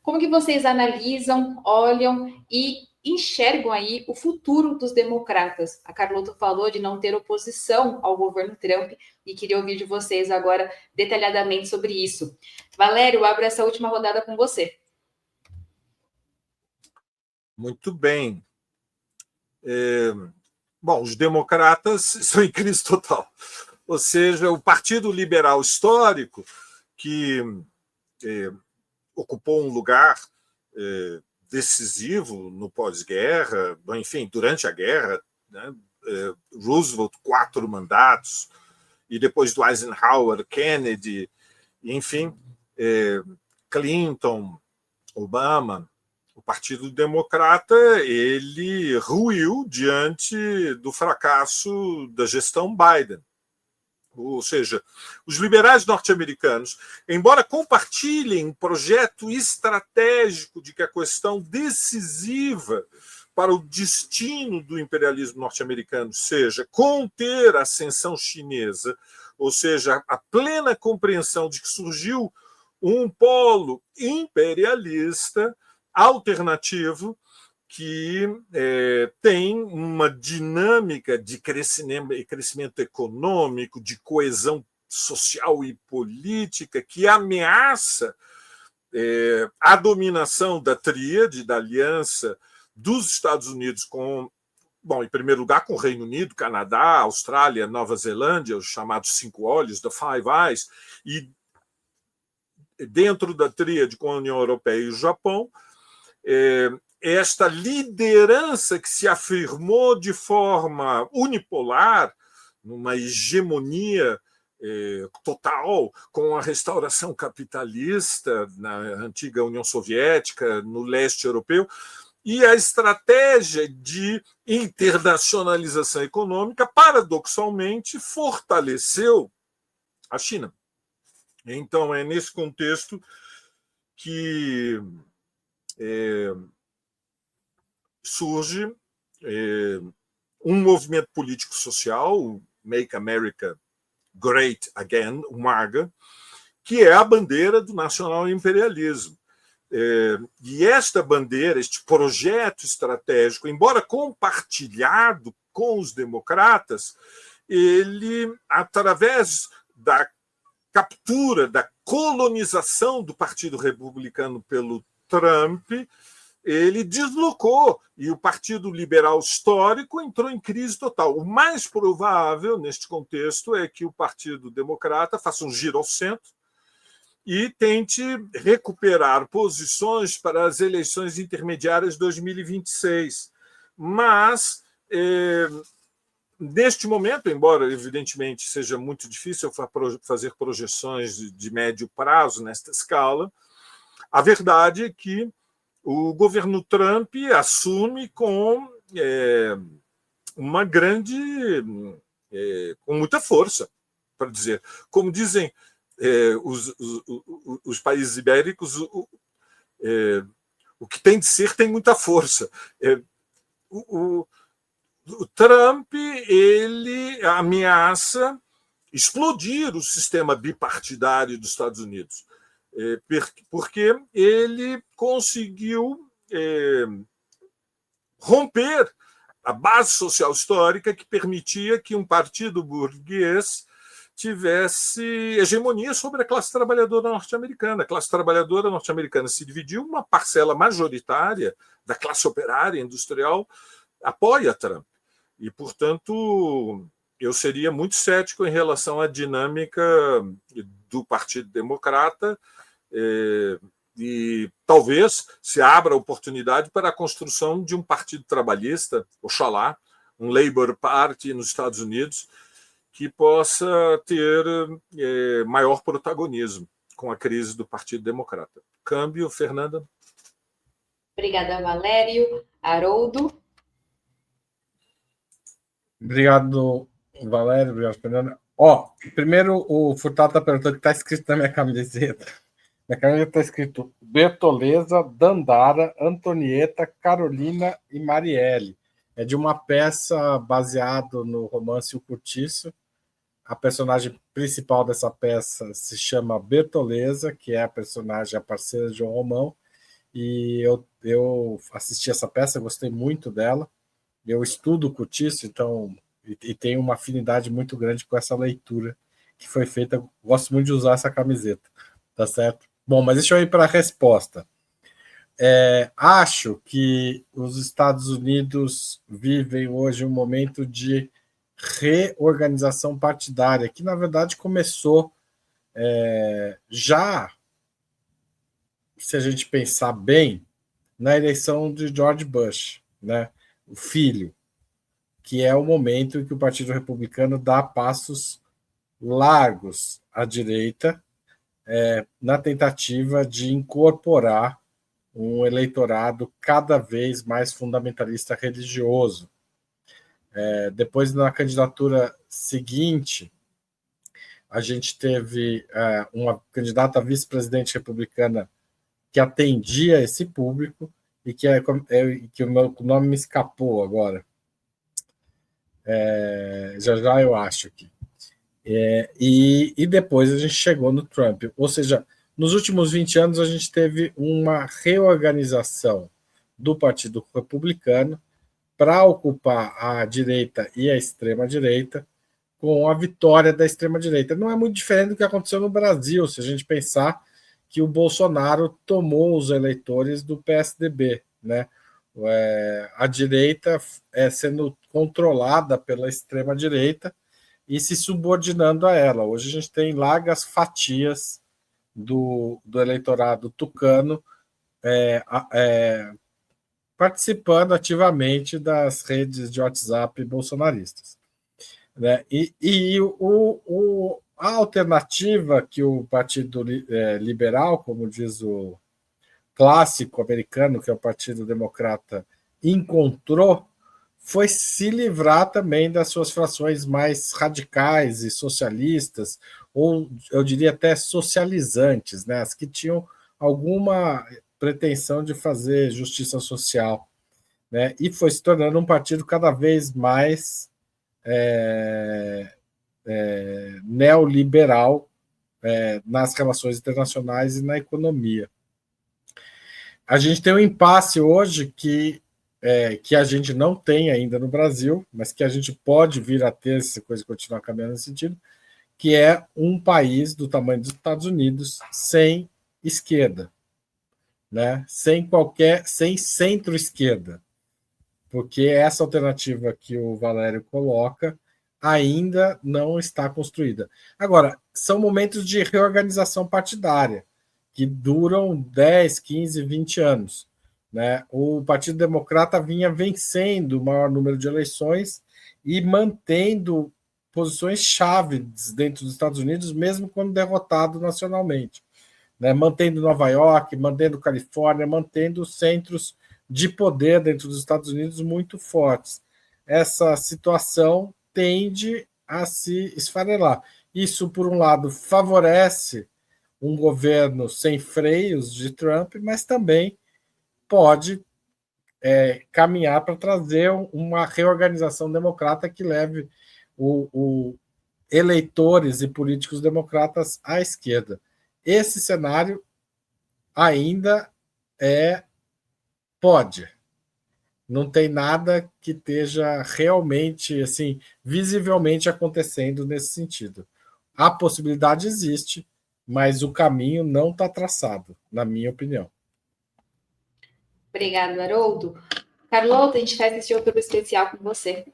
Como que vocês analisam, olham e enxergam aí o futuro dos democratas? A Carlota falou de não ter oposição ao governo Trump e queria ouvir de vocês agora detalhadamente sobre isso. Valério, abro essa última rodada com você. Muito bem. Bom, os democratas estão em crise total. Ou seja, o Partido Liberal Histórico, que ocupou um lugar decisivo no pós-guerra, enfim, durante a guerra, né? Roosevelt, 4 mandatos, e depois do Eisenhower, Kennedy, enfim, Clinton, Obama. O Partido Democrata ele ruiu diante do fracasso da gestão Biden. Ou seja, os liberais norte-americanos, embora compartilhem um projeto estratégico de que a questão decisiva para o destino do imperialismo norte-americano seja conter a ascensão chinesa, ou seja, a plena compreensão de que surgiu um polo imperialista alternativo que tem uma dinâmica de crescimento econômico, de coesão social e política que ameaça a dominação da tríade, da aliança dos Estados Unidos com, bom, em primeiro lugar, com o Reino Unido, Canadá, Austrália, Nova Zelândia, os chamados 5 olhos, the Five Eyes, e dentro da tríade com a União Europeia e o Japão, esta liderança que se afirmou de forma unipolar, numa hegemonia total, com a restauração capitalista na antiga União Soviética, no leste europeu, e a estratégia de internacionalização econômica, paradoxalmente, fortaleceu a China. Então, é nesse contexto que surge um movimento político-social, o Make America Great Again, o MAGA, que é a bandeira do nacional-imperialismo. E esta bandeira, este projeto estratégico, embora compartilhado com os democratas, ele, através da captura, da colonização do Partido Republicano pelo Trump, ele deslocou e o Partido Liberal Histórico entrou em crise total. O mais provável, neste contexto, é que o Partido Democrata faça um giro ao centro e tente recuperar posições para as eleições intermediárias de 2026. Mas, neste momento, embora evidentemente seja muito difícil fazer projeções de médio prazo nesta escala, a verdade é que o governo Trump assume com uma grande, com muita força, para dizer. Como dizem os países ibéricos, o que tem de ser tem muita força. O Trump ele ameaça explodir o sistema bipartidário dos Estados Unidos, porque ele conseguiu romper a base social histórica que permitia que um partido burguês tivesse hegemonia sobre a classe trabalhadora norte-americana. A classe trabalhadora norte-americana se dividiu, uma parcela majoritária da classe operária industrial apoia Trump. E, portanto, eu seria muito cético em relação à dinâmica do Partido Democrata e talvez se abra a oportunidade para a construção de um partido trabalhista, oxalá, um Labour Party nos Estados Unidos, que possa ter maior protagonismo com a crise do Partido Democrata. Câmbio, Fernanda. Obrigada, Valério. Haroldo. Obrigado, Valério. Obrigado, Fernanda. Primeiro o Furtado está perguntando o que está escrito na minha camiseta. Minha camiseta está escrito Bertoleza, Dandara, Antonieta, Carolina e Marielle. É de uma peça baseada no romance O Curtiço, A personagem principal dessa peça se chama Bertoleza, que é a personagem, a parceira de João Romão, e eu assisti essa peça, gostei muito dela. Eu estudo cortiço, então, e tenho uma afinidade muito grande com essa leitura que foi feita. Gosto muito de usar essa camiseta, tá certo? Bom, mas deixa eu ir para a resposta. Acho que os Estados Unidos vivem hoje um momento de reorganização partidária, que na verdade começou já, se a gente pensar bem, na eleição de George Bush, né? O filho, que é o momento em que o Partido Republicano dá passos largos à direita, na tentativa de incorporar um eleitorado cada vez mais fundamentalista religioso. Depois, na candidatura seguinte, a gente teve uma candidata a vice-presidente republicana que atendia esse público e que o meu nome me escapou agora. Já eu acho que. E depois a gente chegou no Trump. Ou seja, nos últimos 20 anos a gente teve uma reorganização do Partido Republicano para ocupar a direita e a extrema-direita, com a vitória da extrema-direita. Não é muito diferente do que aconteceu no Brasil, se a gente pensar que o Bolsonaro tomou os eleitores do PSDB, né? A direita sendo controlada pela extrema-direita e se subordinando a ela. Hoje a gente tem largas fatias do eleitorado tucano participando ativamente das redes de WhatsApp bolsonaristas, né? A alternativa que o Partido Liberal, como diz o clássico americano, que é o Partido Democrata, encontrou, foi se livrar também das suas frações mais radicais e socialistas, ou eu diria até socializantes, né? As que tinham alguma pretensão de fazer justiça social, né? E foi se tornando um partido cada vez mais neoliberal nas relações internacionais e na economia. A gente tem um impasse hoje que a gente não tem ainda no Brasil, mas que a gente pode vir a ter se a coisa continuar caminhando nesse sentido, que é um país do tamanho dos Estados Unidos sem esquerda, né? Sem centro-esquerda, porque essa alternativa que o Valério coloca ainda não está construída. Agora, são momentos de reorganização partidária, que duram 10, 15, 20 anos. Né? O Partido Democrata vinha vencendo o maior número de eleições e mantendo posições chaves dentro dos Estados Unidos, mesmo quando derrotado nacionalmente. Né? Mantendo Nova York, mantendo Califórnia, mantendo centros de poder dentro dos Estados Unidos muito fortes. Essa situação tende a se esfarelar. Isso, por um lado, favorece um governo sem freios de Trump, mas também pode caminhar para trazer uma reorganização democrata que leve eleitores e políticos democratas à esquerda. Esse cenário ainda pode. Não tem nada que esteja realmente, assim, visivelmente acontecendo nesse sentido. A possibilidade existe, mas o caminho não está traçado, na minha opinião. Obrigada, Haroldo. Carlota, a gente faz esse outro especial com você.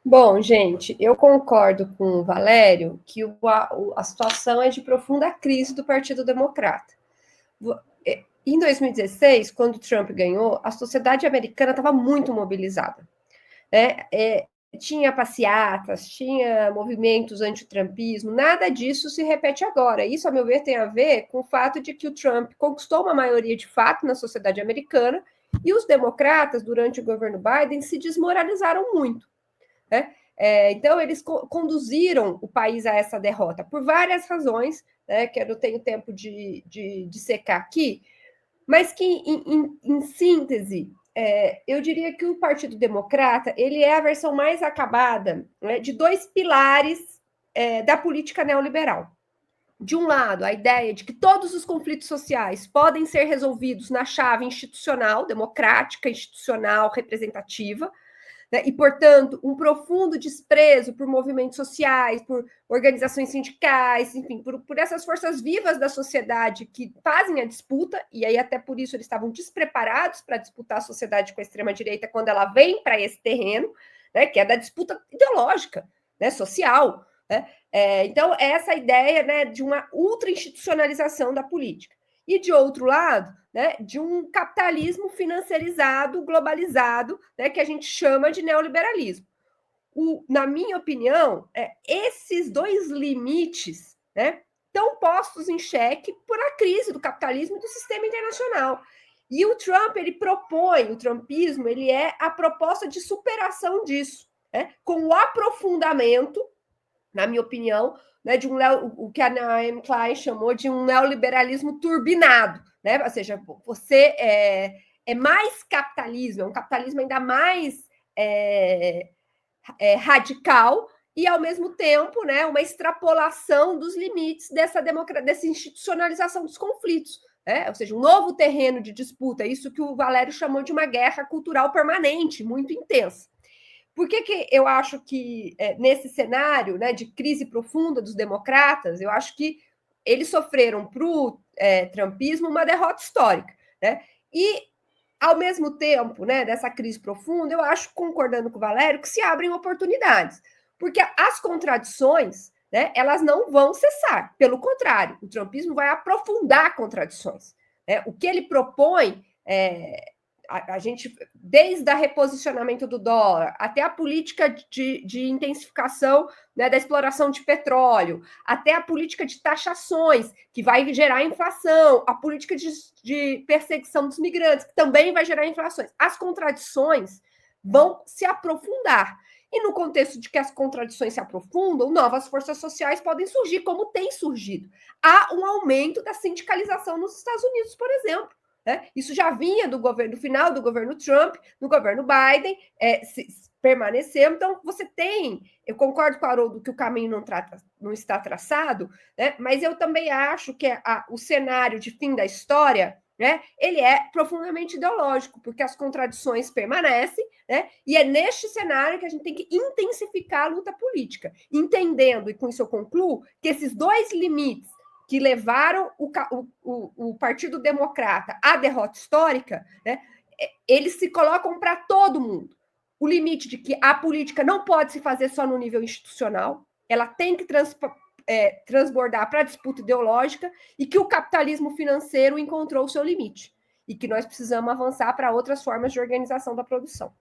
Bom, gente, eu concordo com o Valério que a situação é de profunda crise do Partido Democrata. Em 2016, quando Trump ganhou, a sociedade americana estava muito mobilizada. Né? Tinha passeatas, tinha movimentos anti-trumpismo, nada disso se repete agora. Isso, a meu ver, tem a ver com o fato de que o Trump conquistou uma maioria de fato na sociedade americana e os democratas, durante o governo Biden, se desmoralizaram muito. Né? Então, eles conduziram o país a essa derrota por várias razões, né, que eu não tenho tempo de secar aqui, mas que, em síntese, eu diria que o Partido Democrata ele é a versão mais acabada, né, de dois pilares da política neoliberal. De um lado, a ideia de que todos os conflitos sociais podem ser resolvidos na chave institucional, democrática, institucional, representativa, né? E, portanto, um profundo desprezo por movimentos sociais, por organizações sindicais, enfim, por essas forças vivas da sociedade que fazem a disputa, e aí até por isso eles estavam despreparados para disputar a sociedade com a extrema-direita quando ela vem para esse terreno, né, que é da disputa ideológica, né, social, né? Então, essa ideia, né, de uma ultra-institucionalização da política. E, de outro lado, né, de um capitalismo financiarizado, globalizado, né, que a gente chama de neoliberalismo. Na minha opinião, esses dois limites, né, estão postos em xeque por a crise do capitalismo e do sistema internacional. E o Trump, ele propõe, o trumpismo, ele é a proposta de superação disso, né, com o aprofundamento, na minha opinião, né, de o que a Naomi Klein chamou de um neoliberalismo turbinado, né? Ou seja, você é mais capitalismo, é um capitalismo ainda mais radical e, ao mesmo tempo, né, uma extrapolação dos limites dessa institucionalização dos conflitos. Ou seja, um novo terreno de disputa, isso que o Valério chamou de uma guerra cultural permanente, muito intensa. Por que eu acho que, nesse cenário, né, de crise profunda dos democratas, eu acho que eles sofreram para o trumpismo uma derrota histórica, né? E, ao mesmo tempo, né, dessa crise profunda, eu acho, concordando com o Valério, que se abrem oportunidades, porque as contradições, né, elas não vão cessar, pelo contrário, o trumpismo vai aprofundar contradições, né? O que ele propõe a gente, desde o reposicionamento do dólar até a política de intensificação, né, da exploração de petróleo, até a política de taxações, que vai gerar inflação, a política de perseguição dos migrantes, que também vai gerar inflações. As contradições vão se aprofundar. E no contexto de que as contradições se aprofundam, novas forças sociais podem surgir, como tem surgido. Há um aumento da sindicalização nos Estados Unidos, por exemplo. Isso já vinha do final do governo Trump, do governo Biden, permaneceu. Então, você tem, eu concordo com o Haroldo que o caminho não está traçado, né? Mas eu também acho que o cenário de fim da história, né, ele é profundamente ideológico, porque as contradições permanecem, né? E é neste cenário que a gente tem que intensificar a luta política, entendendo, e com isso eu concluo, que esses dois limites que levaram o Partido Democrata à derrota histórica, né, eles se colocam para todo mundo. O limite de que a política não pode se fazer só no nível institucional, ela tem que transbordar para a disputa ideológica, e que o capitalismo financeiro encontrou o seu limite, e que nós precisamos avançar para outras formas de organização da produção.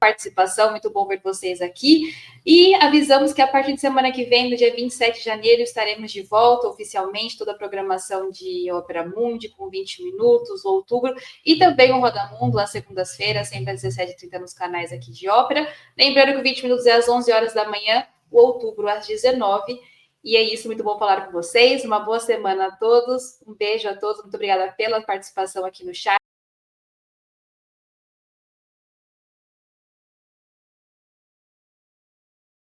Participação, muito bom ver vocês aqui, e avisamos que a partir de semana que vem, no dia 27 de janeiro, estaremos de volta oficialmente, toda a programação de Ópera Mundi, com 20 minutos, outubro, e também o Roda Mundo, às segundas-feiras, sempre às 17h30 nos canais aqui de Ópera. Lembrando que o 20 minutos é às 11 horas da manhã, o outubro às 19h, e é isso, muito bom falar com vocês, uma boa semana a todos, um beijo a todos, muito obrigada pela participação aqui no chat.